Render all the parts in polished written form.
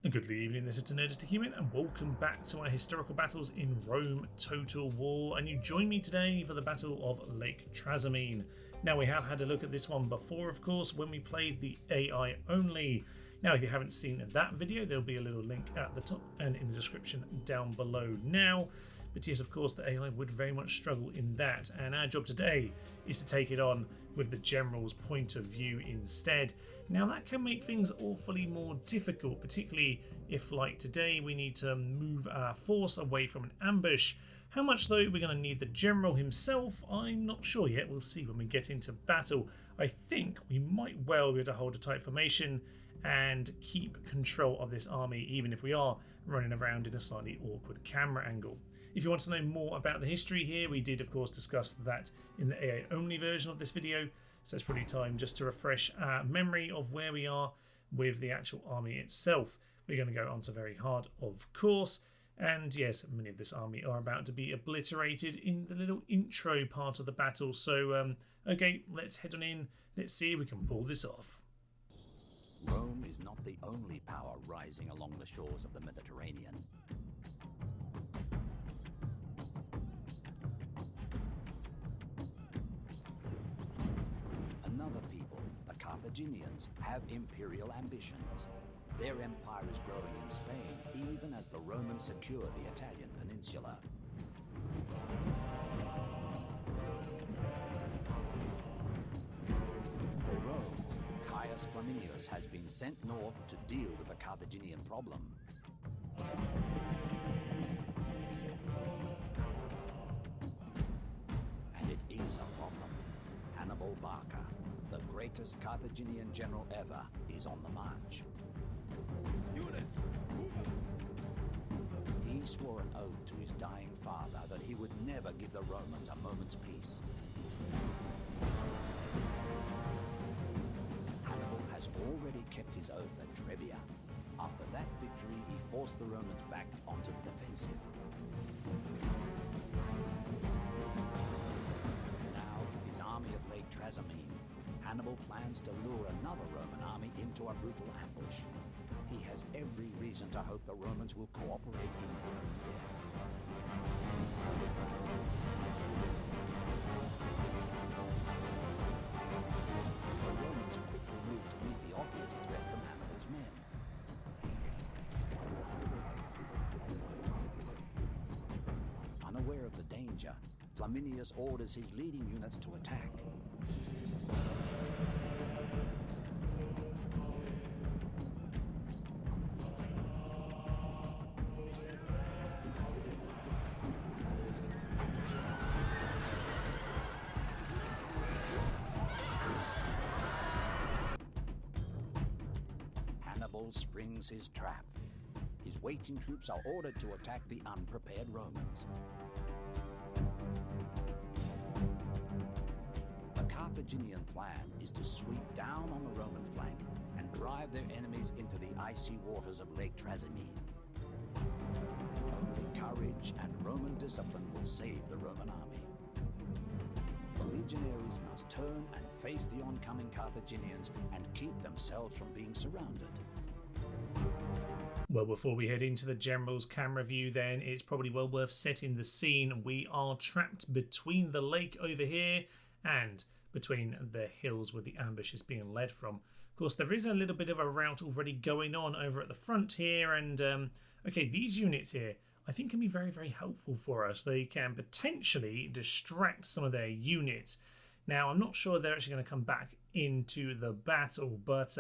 Good evening, this is Nerdistic Human, and welcome back to our historical battles in Rome Total War. And you join me today for the Battle of Lake Trasimene. Now, we have had a look at this one before, of course, when we played the AI only. Now, if you haven't seen that video, there'll be a little link at the top and in the description down below now. But yes, of course, the AI would very much struggle in that, and our job today is to take it on with the general's point of view instead. Now, that can make things awfully more difficult, particularly if, like today, we need to move our force away from an ambush. How much, though, we're going to need the general himself, I'm not sure yet. We'll see when we get into battle. I think we might well be able to hold a tight formation and keep control of this army, even if we are running around in a slightly awkward camera angle. If you want to know more about the history here, we did of course discuss that in the AI only version of this video, so it's probably time just to refresh our memory of where we are with the actual army itself. We're going to go on to very hard, of course, and yes, many of this army are about to be obliterated in the little intro part of the battle, so okay, let's head on in, let's see if we can pull this off. Rome is not the only power rising along the shores of the Mediterranean. Another people, the Carthaginians, have imperial ambitions. Their empire is growing in Spain, even as the Romans secure the Italian peninsula. For Rome, Caius Flaminius has been sent north to deal with the Carthaginian problem. And it is a problem. Hannibal Barca, the greatest Carthaginian general ever, is on the march. Units! He swore an oath to his dying father that he would never give the Romans a moment's peace. Hannibal has already kept his oath at Trebia. After that victory, he forced the Romans back onto the defensive. Now, with his army at Lake Trasimene, Hannibal plans to lure another Roman army into a brutal ambush. He has every reason to hope the Romans will cooperate in their own death. The Romans quickly moved to meet the obvious threat from Hannibal's men. Unaware of the danger, Flaminius orders his leading units to attack. Hannibal springs his trap. His waiting troops are ordered to attack the unprepared Romans. The Carthaginian plan is to sweep down on the Roman flank and drive their enemies into the icy waters of Lake Trasimene. Only courage and Roman discipline will save the Roman army. The legionaries must turn and face the oncoming Carthaginians and keep themselves from being surrounded. Well, before we head into the general's camera view then, it's probably well worth setting the scene. We are trapped between the lake over here and between the hills where the ambush is being led from. Of course, there is a little bit of a rout already going on over at the front here, and okay, these units here I think can be very, very helpful for us. They can potentially distract some of their units. Now, I'm not sure they're actually going to come back into the battle, but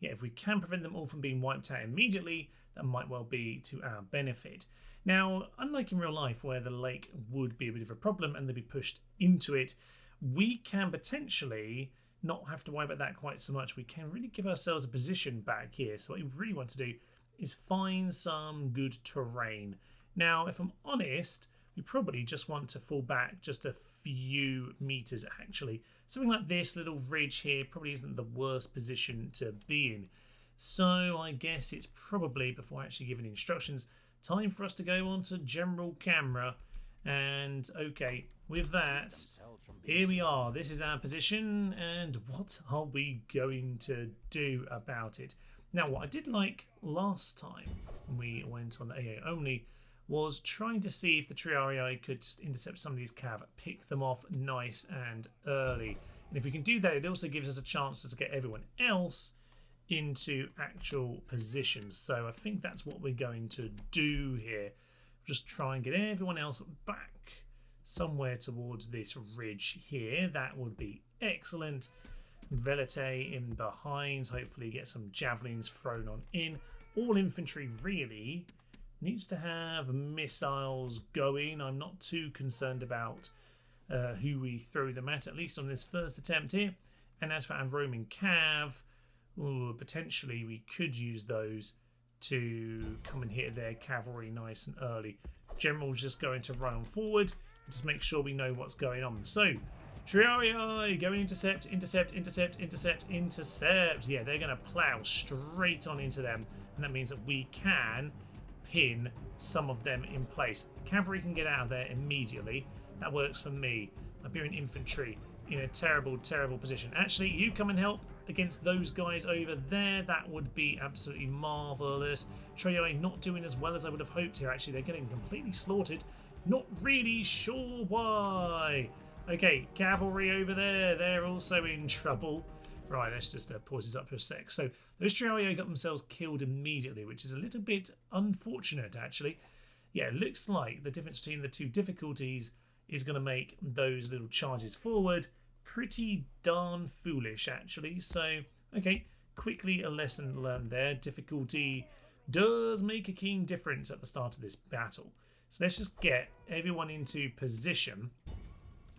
yeah, if we can prevent them all from being wiped out immediately, that might well be to our benefit. Now, unlike in real life where the lake would be a bit of a problem and they'd be pushed into it, we can potentially not have to worry about that quite so much. We can really give ourselves a position back here. So what we really want to do is find some good terrain. Now, if I'm honest, we probably just want to fall back just a few meters actually. Something like this little ridge here probably isn't the worst position to be in. So I guess it's probably, before actually giving instructions, time for us to go on to general camera. And okay, with that, here we are. This is our position, and what are we going to do about it? Now, what I did like last time when we went on the AA only was trying to see if the Triarii could just intercept some of these cav, pick them off nice and early. And if we can do that, it also gives us a chance to get everyone else into actual positions. So I think that's what we're going to do here. Just try and get everyone else back somewhere towards this ridge here. That would be excellent. Velite in behind, hopefully get some javelins thrown on in. All infantry really needs to have missiles going. I'm not too concerned about who we throw them at least on this first attempt here. And as for our Roman cav, potentially we could use those to come and hit their cavalry nice and early. General's just going to run on forward and just make sure we know what's going on. So, Triarii, go and intercept. Yeah, they're going to plow straight on into them. And that means that we can pin some of them in place. Cavalry can get out of there immediately. That works for me. Iberian infantry in a terrible, terrible position. Actually, you come and help against those guys over there. That would be absolutely marvellous. Triarii not doing as well as I would have hoped here. Actually, they're getting completely slaughtered. Not really sure why. Okay, cavalry over there. They're also in trouble. Right, let's just pause this up for a sec. So those Triarii got themselves killed immediately, which is a little bit unfortunate, actually. Yeah, it looks like the difference between the two difficulties is going to make those little charges forward pretty darn foolish, actually. So, okay, quickly a lesson learned there. Difficulty does make a keen difference at the start of this battle. So let's just get everyone into position.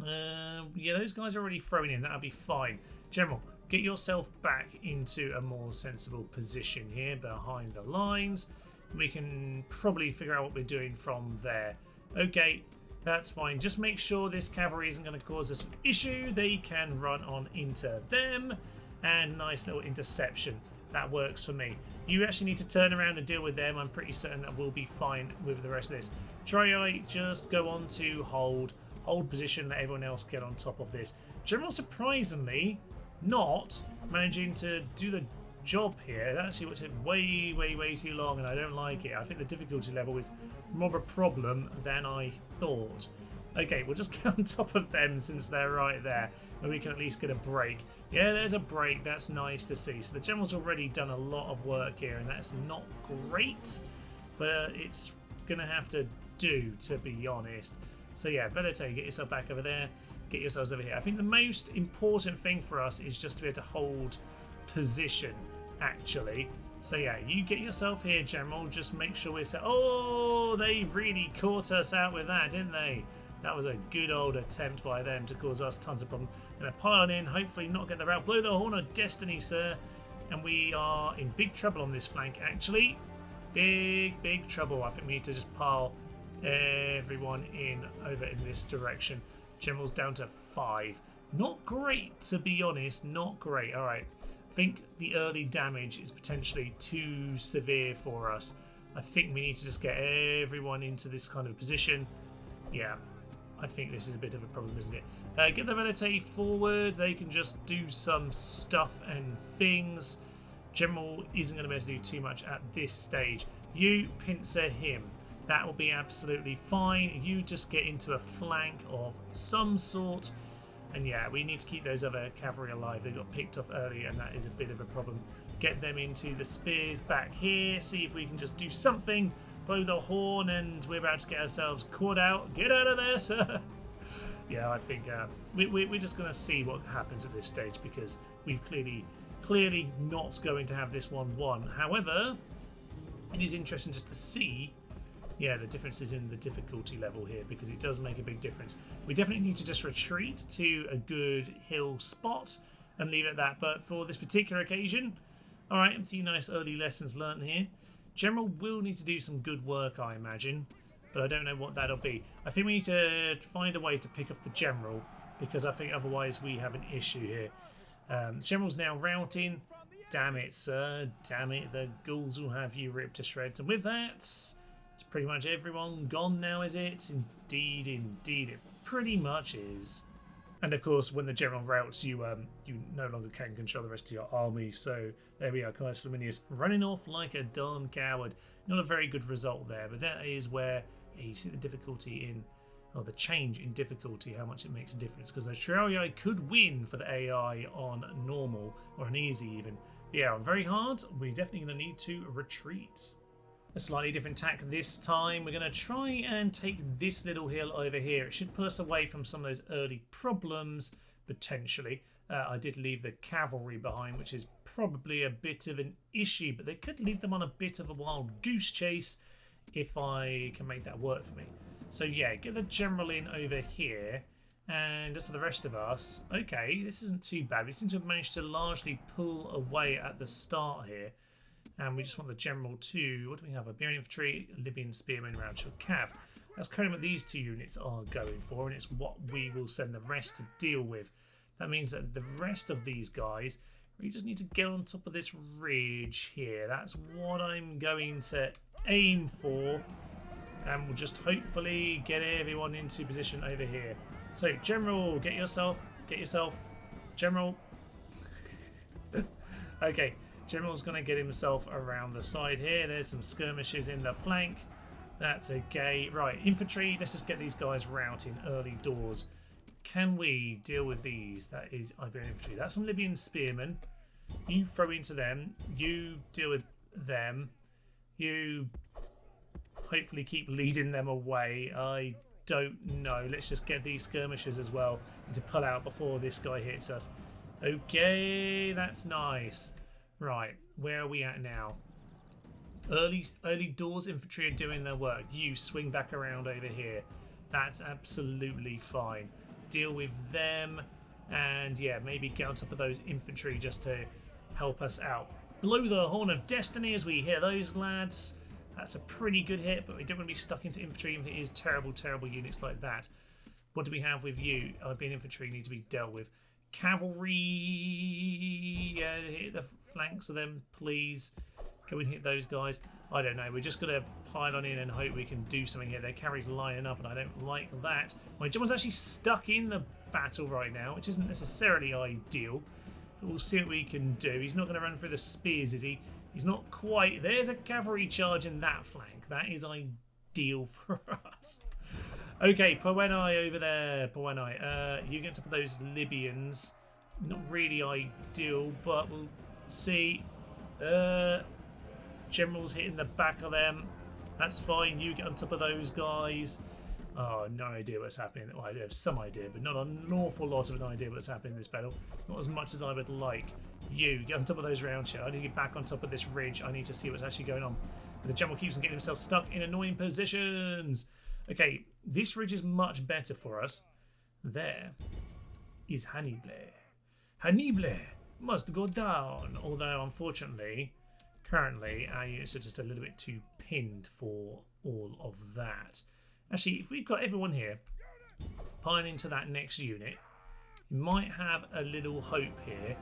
Yeah, those guys are already thrown in. That'll be fine. General, get yourself back into a more sensible position here behind the lines. We can probably figure out what we're doing from there. Okay, that's fine. Just make sure this cavalry isn't going to cause us an issue. They can run on into them. And nice little interception. That works for me. You actually need to turn around and deal with them. I'm pretty certain that we'll be fine with the rest of this. Triarii, just go on to hold position, let everyone else get on top of this. General surprisingly not managing to do the job here. It actually took way too long, and I don't like it. I think the difficulty level is more of a problem than I thought. Okay, we'll just get on top of them since they're right there, and we can at least get a break. Yeah, there's a break. That's nice to see. So the general's already done a lot of work here, and that's not great, but it's gonna have to do, to be honest. So yeah, Velite, get yourself back over there. Get yourselves over here. I think the most important thing for us is just to be able to hold position, actually. So yeah, you get yourself here, General. Just make sure we're set. Oh, they really caught us out with that, didn't they? That was a good old attempt by them to cause us tons of problems. Gonna pile in, hopefully not get the route. Blow the horn of destiny, sir. And we are in big trouble on this flank, actually. Big trouble. I think we need to just pile everyone in over in this direction. General's down to 5. Not great, to be honest. Not great. All right. I think the early damage is potentially too severe for us. I think we need to just get everyone into this kind of position. Yeah, I think this is a bit of a problem, isn't it? Get the Velite forward. They can just do some stuff and things. General isn't going to be able to do too much at this stage. You pincer him. That will be absolutely fine. You just get into a flank of some sort. And yeah, we need to keep those other cavalry alive. They got picked off early, and that is a bit of a problem. Get them into the spears back here. See if we can just do something. Blow the horn, and we're about to get ourselves caught out. Get out of there, sir. Yeah, I think we're just going to see what happens at this stage, because we've clearly not going to have this one won. However, it is interesting just to see, yeah, the differences in the difficulty level here, because it does make a big difference. We definitely need to just retreat to a good hill spot and leave it at that. But for this particular occasion, all right, a few nice early lessons learned here. General will need to do some good work, I imagine, but I don't know what that'll be. I think we need to find a way to pick off the general, because I think otherwise we have an issue here. The general's now routing. Damn it, sir. Damn it. The ghouls will have you ripped to shreds. And with that, it's pretty much everyone gone now, is it? Indeed, it pretty much is. And of course, when the general routs, you no longer can control the rest of your army. So there we are, Caius Flaminius running off like a darn coward. Not a very good result there, but that is where you see the difficulty in, or the change in difficulty, how much it makes a difference. Because the Triarii could win for the AI on normal or an easy even. But yeah, on very hard, we're definitely going to need to retreat. A slightly different tack this time. We're going to try and take this little hill over here. It should pull us away from some of those early problems, potentially. I did leave the cavalry behind, which is probably a bit of an issue, but they could lead them on a bit of a wild goose chase if I can make that work for me. So yeah, get the general in over here. And as for the rest of us, okay, this isn't too bad. We seem to have managed to largely pull away at the start here. And we just want the general to, what do we have? Iberian infantry, Libyan spearmen, roundshot cav. That's kind of what these two units are going for, and it's what we will send the rest to deal with. That means that the rest of these guys, we just need to get on top of this ridge here. That's what I'm going to aim for. And we'll just hopefully get everyone into position over here. So, General, get yourself, General. Okay. General's going to get himself around the side here. There's some skirmishes in the flank. That's okay. Right, infantry. Let's just get these guys routing early doors. Can we deal with these? That is Iberian infantry. That's some Libyan spearmen. You throw into them. You deal with them. You hopefully keep leading them away. I don't know. Let's just get these skirmishers as well to pull out before this guy hits us. Okay, that's nice. Right, where are we at now? Early doors infantry are doing their work. You swing back around over here. That's absolutely fine. Deal with them, and yeah, maybe get on top of those infantry just to help us out. Blow the horn of destiny as we hear those lads. That's a pretty good hit, but we don't want to be stuck into infantry even if it is terrible units like that. What do we have with you? Being infantry need to be dealt with. Cavalry, yeah, hit the flanks of them, please. Can we hit those guys? I don't know. We're just going to pile on in and hope we can do something here. Their cavalry's lining up, and I don't like that. My general's actually stuck in the battle right now, which isn't necessarily ideal. But we'll see what we can do. He's not going to run through the spears, is he? He's not quite. There's a cavalry charge in that flank. That is ideal for us. Okay, Poenai over there. Poenai, you get on top of those Libyans. Not really ideal, but we'll see. General's hitting the back of them. That's fine. You get on top of those guys. Oh, no idea what's happening. Well, I do have some idea, but not an awful lot of an idea what's happening in this battle. Not as much as I would like. You get on top of those round shot. I need to get back on top of this ridge. I need to see what's actually going on. But the general keeps on getting himself stuck in annoying positions. Okay, this ridge is much better for us. There is Hannibal. Hannibal must go down. Although, unfortunately, currently, our units are just a little bit too pinned for all of that. Actually, if we've got everyone here piling into that next unit, we might have a little hope here.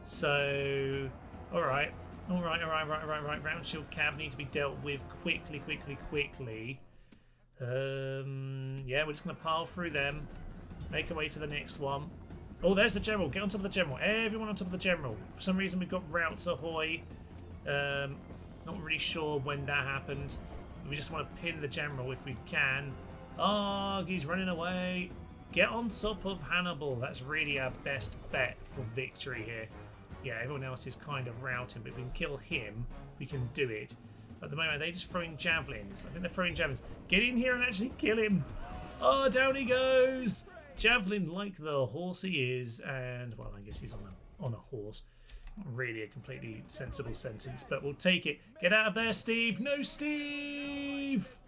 So, alright. Round shield cav need to be dealt with quickly. Yeah, we're just going to pile through them. Make our way to the next one. Oh, there's the general. Get on top of the general. Everyone on top of the general. For some reason, we've got routes ahoy. Not really sure when that happened. We just want to pin the general if we can. Oh, he's running away. Get on top of Hannibal. That's really our best bet for victory here. Yeah, everyone else is kind of routing, but if we can kill him, we can do it. At the moment, they're just throwing javelins. I think they're throwing javelins. Get in here and actually kill him. Oh, down he goes. Javelin like the horse he is. And, well, I guess he's on a horse. Not really a completely sensible sentence, but we'll take it. Get out of there, Steve. No, Steve.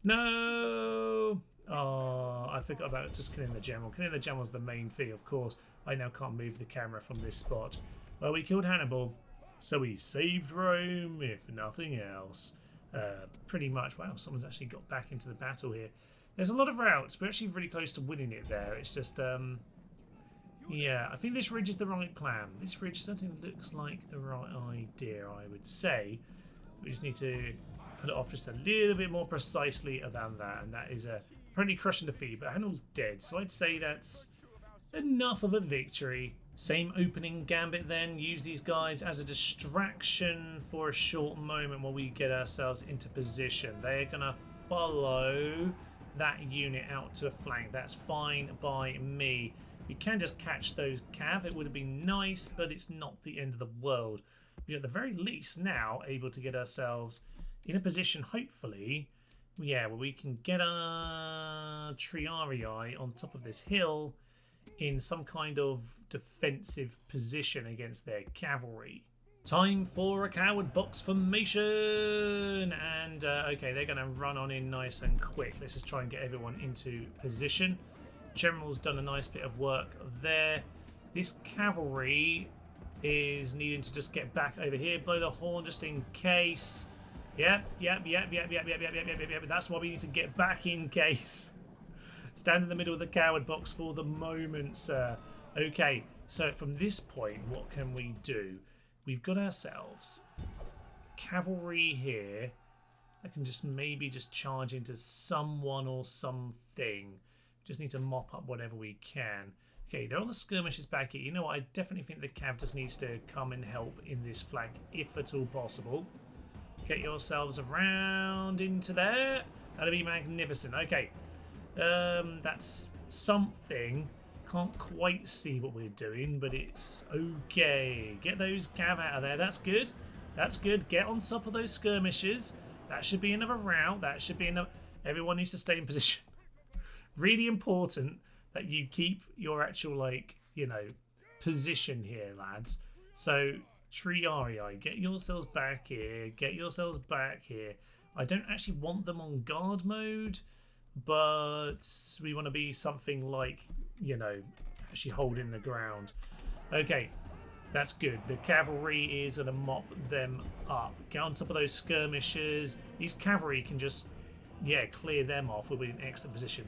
No. Oh, I forgot about just killing the general. Killing the general is the main thing, of course. I now can't move the camera from this spot. Well, we killed Hannibal, so we saved Rome, if nothing else. Pretty much. Wow, someone's actually got back into the battle here. There's a lot of routes. We're actually really close to winning it there. It's just, yeah, I think this ridge is the right plan. This ridge certainly looks like the right idea, I would say. We just need to put it off just a little bit more precisely than that, and that is a pretty crushing defeat. But Hannibal's dead, so I'd say that's enough of a victory. Same opening gambit then. Use these guys as a distraction for a short moment while we get ourselves into position. They're going to follow that unit out to a flank. That's fine by me. We can just catch those cav. It would have been nice, but it's not the end of the world. We're at the very least now able to get ourselves in a position, hopefully, yeah, where we can get our Triarii on top of this hill in some kind of defensive position against their cavalry. Time for a coward box formation, and okay, they're going to run on in nice and quick. Let's just try and get everyone into position. General's done a nice bit of work there. This cavalry is needing to just get back over here, blow the horn just in case. Yep. That's why we need to get back in case. Stand in the middle of the coward box for the moment, sir. Okay, so from this point, what can we do? We've got ourselves cavalry here that can just maybe just charge into someone or something. Just need to mop up whatever we can. Okay, they're on the skirmishes back here. You know what? I definitely think the cav just needs to come and help in this flank, if at all possible. Get yourselves around into there. That'll be magnificent. Okay. That's something. Can't quite see what we're doing, but it's okay. Get those cav out of there. That's good. That's good. Get on top of those skirmishes. That should be another rout. That should be enough. Everyone needs to stay in position. Really important that you keep your actual, like, you know, position here, lads. So, Triarii, get yourselves back here. Get yourselves back here. I don't actually want them on guard mode, but we want to be something like, you know, actually holding the ground. Okay, that's good. The cavalry is going to mop them up. Get on top of those skirmishers. These cavalry can just, yeah, clear them off. We'll be in excellent position.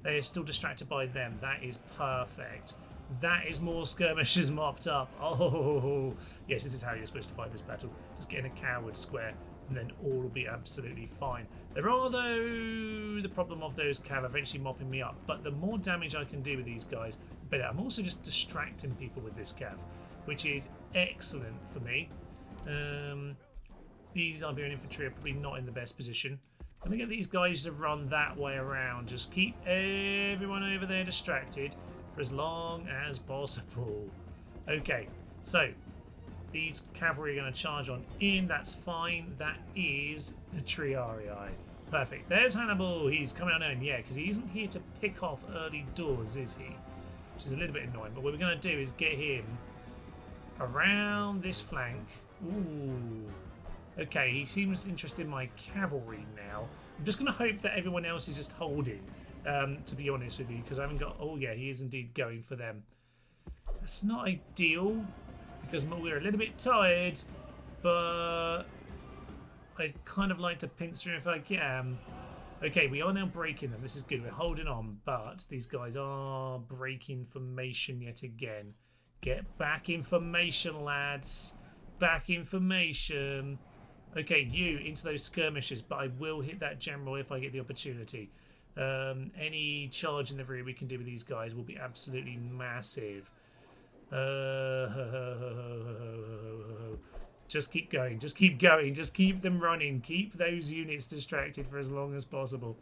They're still distracted by them. That is perfect. That is more skirmishers mopped up. Oh, yes, this is how you're supposed to fight this battle. Just get in a coward square, and then all will be absolutely fine. There are, though, the problem of those cav eventually mopping me up, but the more damage I can do with these guys, the better. I'm also just distracting people with this cav, which is excellent for me. These Iberian infantry are probably not in the best position. Let me get these guys to run that way around. Just keep everyone over there distracted for as long as possible. Okay, so these cavalry are going to charge on in. That's fine. That is the Triarii. Perfect. There's Hannibal. He's coming on in. Yeah, because he isn't here to pick off early doors, is he? Which is a little bit annoying. But what we're going to do is get him around this flank. Ooh. Okay, he seems interested in my cavalry now. I'm just going to hope that everyone else is just holding, to be honest with you, because I haven't got... Oh, yeah, he is indeed going for them. That's not ideal, because we're a little bit tired, but I'd kind of like to pinch through if I can. Okay, we are now breaking them. This is good. We're holding on, but these guys are breaking formation yet again. Get back in formation, lads. Back in formation. Okay, you into those skirmishes, but I will hit that general if I get the opportunity. Any charge in the rear we can do with these guys will be absolutely massive. Just keep going, just keep going, just keep them running. Keep those units distracted for as long as possible.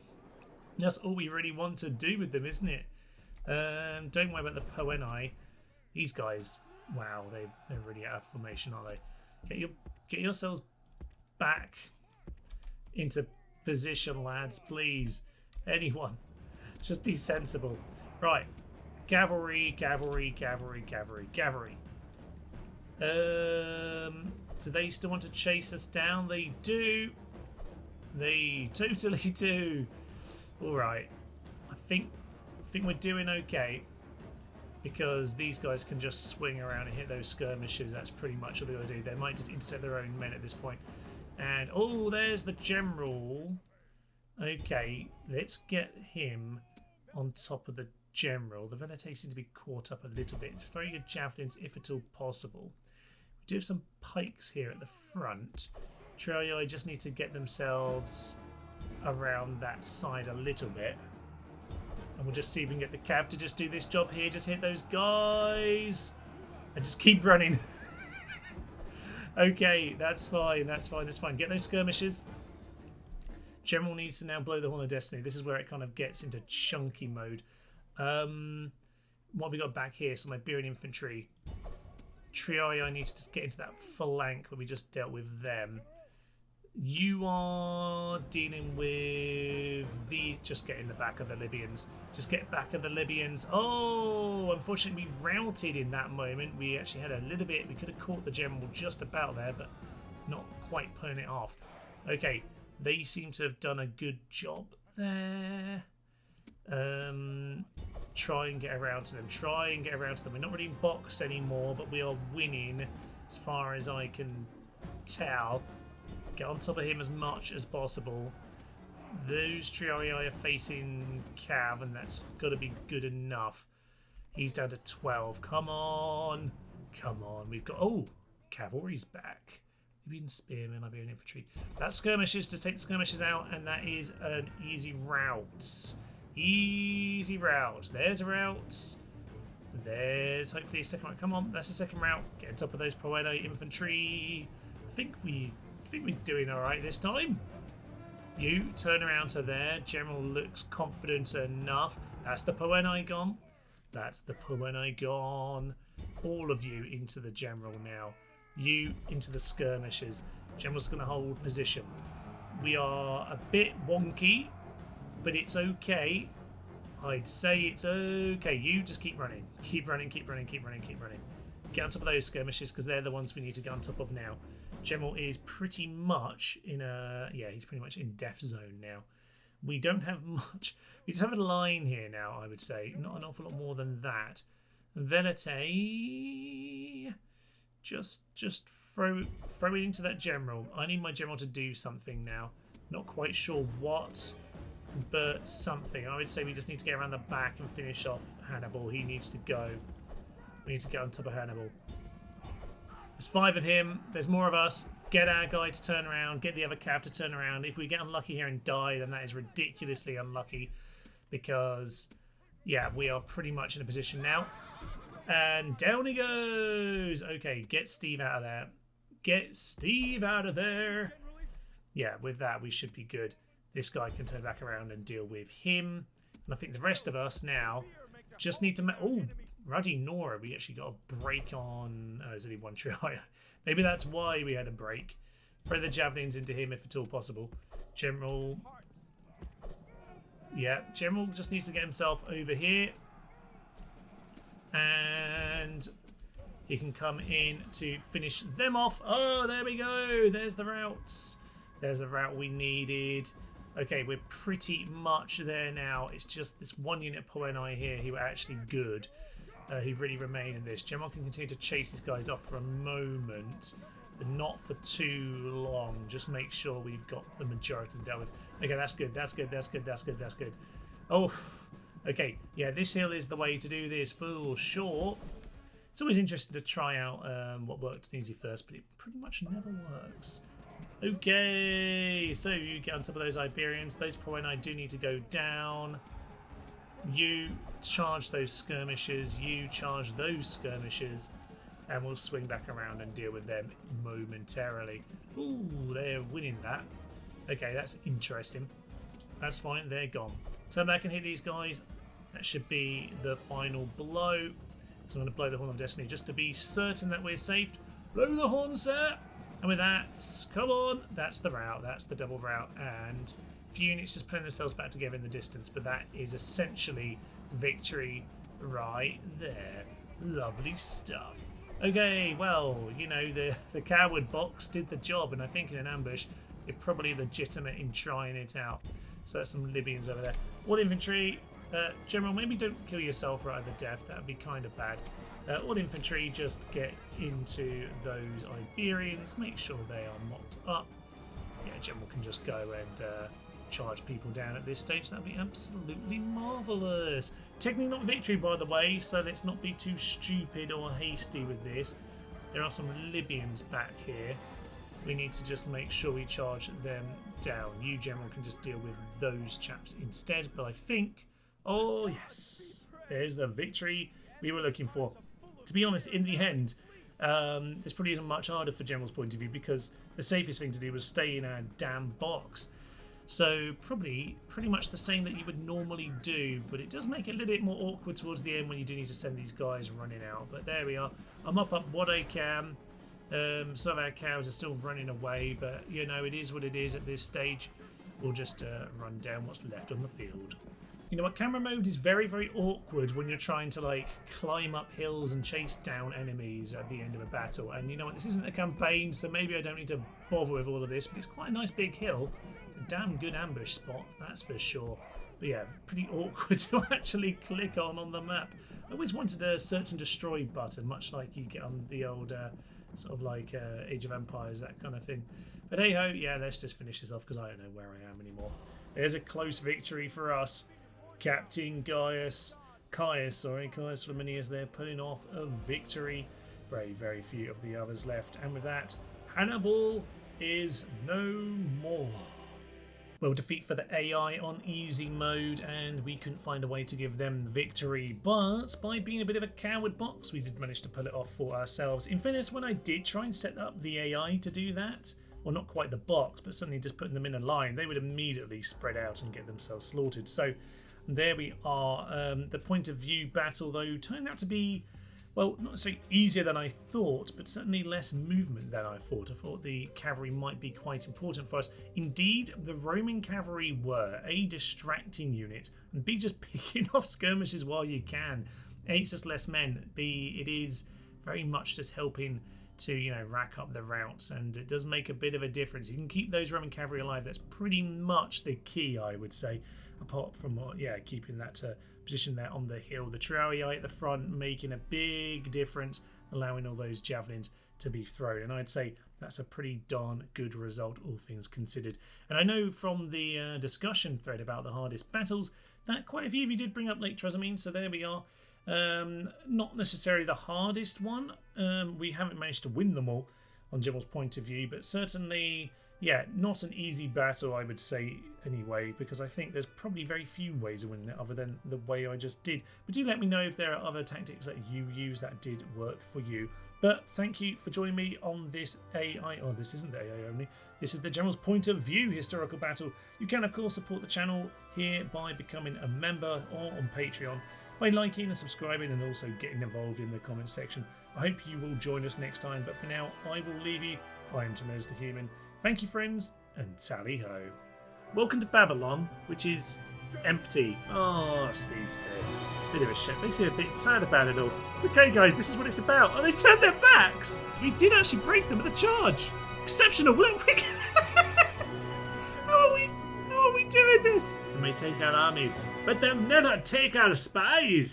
That's all we really want to do with them, isn't it? Don't worry about the Poeni. These guys, wow, they're really out of formation, aren't they? Get yourselves back into position, lads, please. Anyone, just be sensible. Right, cavalry. Do they still want to chase us down? They do. They totally do. All right, I think we're doing okay, because these guys can just swing around and hit those skirmishes. That's pretty much all they're going to do. They might just intercept their own men at this point. And, oh, there's the general. Okay, let's get him on top of the general. The Venetes seem to be caught up a little bit. Throw your javelins if at all possible. We do have some pikes here at the front. Triarii just need to get themselves around that side a little bit. And we'll just see if we can get the cav to just do this job here. Just hit those guys. And just keep running. Okay, that's fine, that's fine, that's fine. Get those skirmishes. General needs to now blow the Horn of Destiny. This is where it kind of gets into chunky mode. What have we got back here? Some Iberian infantry. Trioi, I need to just get into that flank where we just dealt with them. You are dealing with these. Just get in the back of the Libyans. Just get back of the Libyans. Oh, unfortunately we routed in that moment. We actually had a little bit. We could have caught the general just about there, but not quite pulling it off. Okay, they seem to have done a good job there. Try and get around to them. Try and get around to them. We're not really in box anymore, but we are winning as far as I can tell. Get on top of him as much as possible. Those Trioi are facing Cav, and that's got to be good enough. He's down to 12. Come on. Come on. We've got... Oh, cavalry's back. Libyan spearmen, Iberian infantry. That's skirmishes. Just take the skirmishes out, and that is an easy route. Easy route. There's a route. There's hopefully a second route. Come on, that's a second route. Get on top of those Poeno infantry. I think we're doing all right this time. You turn around to there. General looks confident enough. That's the Poeno gone. That's the Poeno gone. All of you into the general now. You into the skirmishers. General's going to hold position. We are a bit wonky, but it's okay. I'd say it's okay. You just keep running. Keep running, keep running, keep running, keep running. Get on top of those skirmishes because they're the ones we need to get on top of now. General is pretty much in a... Yeah, he's pretty much in death zone now. We don't have much. We just have a line here now, I would say. Not an awful lot more than that. Velite... Just throw it into that general. I need my general to do something now. Not quite sure what, but something. I would say we just need to get around the back and finish off Hannibal. He needs to go. We need to get on top of Hannibal. There's 5 of him. There's more of us. Get our guy to turn around. Get the other cav to turn around. If we get unlucky here and die, then that is ridiculously unlucky because, yeah, we are pretty much in a position now. And down he goes. Okay, get Steve out of there. Get Steve out of there. Yeah, with that, we should be good. This guy can turn back around and deal with him. And I think the rest of us now just need to... Oh, Ruddy Nora, we actually got a break on... there's only one try. Maybe that's why we had a break. Throw the javelins into him if at all possible. General... Yeah, General just needs to get himself over here. And he can come in to finish them off. Oh, there we go. There's the routes. There's the route we needed. Okay, we're pretty much there now. It's just this one unit Poeni here who are actually good. Who really remain in this. General can continue to chase these guys off for a moment, but not for too long. Just make sure we've got the majority of them dealt with. Okay, that's good. That's good. That's good. That's good. That's good. Oh, okay. Yeah, this hill is the way to do this for sure. It's always interesting to try out what worked in easy first, but it pretty much never works. Okay, so you get on top of those Iberians. Those Poeni do need to go down. You charge those skirmishers. You charge those skirmishers. And we'll swing back around and deal with them momentarily. Ooh, they're winning that. Okay, that's interesting. That's fine, they're gone. Turn back and hit these guys. That should be the final blow. So I'm going to blow the Horn of Destiny just to be certain that we're safe. Blow the horn, sir! And with that, come on, that's the route, that's the double route, and a few units just putting themselves back together in the distance, but that is essentially victory right there. Lovely stuff. Okay, well, you know, the coward box did the job, and I think in an ambush, you're probably legitimate in trying it out. So that's some Libyans over there. All infantry, General, maybe don't kill yourself right at the death, that would be kind of bad. All infantry, just get into those Iberians, make sure they are mocked up. Yeah, General can just go and charge people down at this stage. That'd be absolutely marvellous. Technically not victory, by the way, so let's not be too stupid or hasty with this. There are some Libyans back here. We need to just make sure we charge them down. You, General, can just deal with those chaps instead, but I think Oh yes, there's the victory we were looking for. To be honest, in the end, this probably isn't much harder for General's point of view because the safest thing to do was stay in a damn box. So probably pretty much the same that you would normally do, but it does make it a little bit more awkward towards the end when you do need to send these guys running out. But there we are. I mop up what I can. Some of our cows are still running away, but you know, it is what it is at this stage. We'll just run down what's left on the field. You know what, camera mode is very, very awkward when you're trying to like climb up hills and chase down enemies at the end of a battle. And you know what, this isn't a campaign, so maybe I don't need to bother with all of this, but it's quite a nice big hill. It's a damn good ambush spot, that's for sure. But yeah, pretty awkward to actually click on the map. I always wanted a search and destroy button, much like you get on the old sort of like Age of Empires, that kind of thing. But hey ho, yeah, let's just finish this off because I don't know where I am anymore. There's a close victory for us. Captain Caius Flaminius there pulling off a victory. Very, very few of the others left. And with that, Hannibal is no more. Well, defeat for the AI on easy mode, and we couldn't find a way to give them victory. But by being a bit of a coward box, we did manage to pull it off for ourselves. In fairness, when I did try and set up the AI to do that, well, not quite the box, but suddenly just putting them in a line, they would immediately spread out and get themselves slaughtered. So there we are. The point of view battle, though, turned out to be, well, not necessarily easier than I thought, but certainly less movement than I thought. I thought the cavalry might be quite important for us. Indeed, the Roman cavalry were A, distracting unit, and B, just picking off skirmishes while you can. A, it's just less men. B, it is very much just helping to, you know, rack up the routes, and it does make a bit of a difference. You can keep those Roman cavalry alive. That's pretty much the key, I would say, apart from, yeah, keeping that position there on the hill. The Triarii at the front making a big difference, allowing all those javelins to be thrown, and I'd say that's a pretty darn good result, all things considered. And I know from the discussion thread about the hardest battles that quite a few of you did bring up Lake Trasimene, so there we are. Not necessarily the hardest one. We haven't managed to win them all on General's point of view, but certainly, yeah, not an easy battle, I would say, anyway, because I think there's probably very few ways of winning it other than the way I just did. But do let me know if there are other tactics that you use that did work for you. But thank you for joining me on this AI, oh, this isn't the AI only, this is the General's point of view historical battle. You can, of course, support the channel here by becoming a member or on Patreon, by liking and subscribing and also getting involved in the comments section. I hope you will join us next time, but for now, I will leave you. I am Tamez the Human. Thank you, friends, and tally ho. Welcome to Babylon, which is empty. Oh, Steve's dead. Bit of a shit. They seem a bit sad about it all. It's okay, guys, this is what it's about. Oh, they turned their backs! We did actually break them with a charge. Exceptional. How are we doing this? We may take our armies, but they'll never take our spies.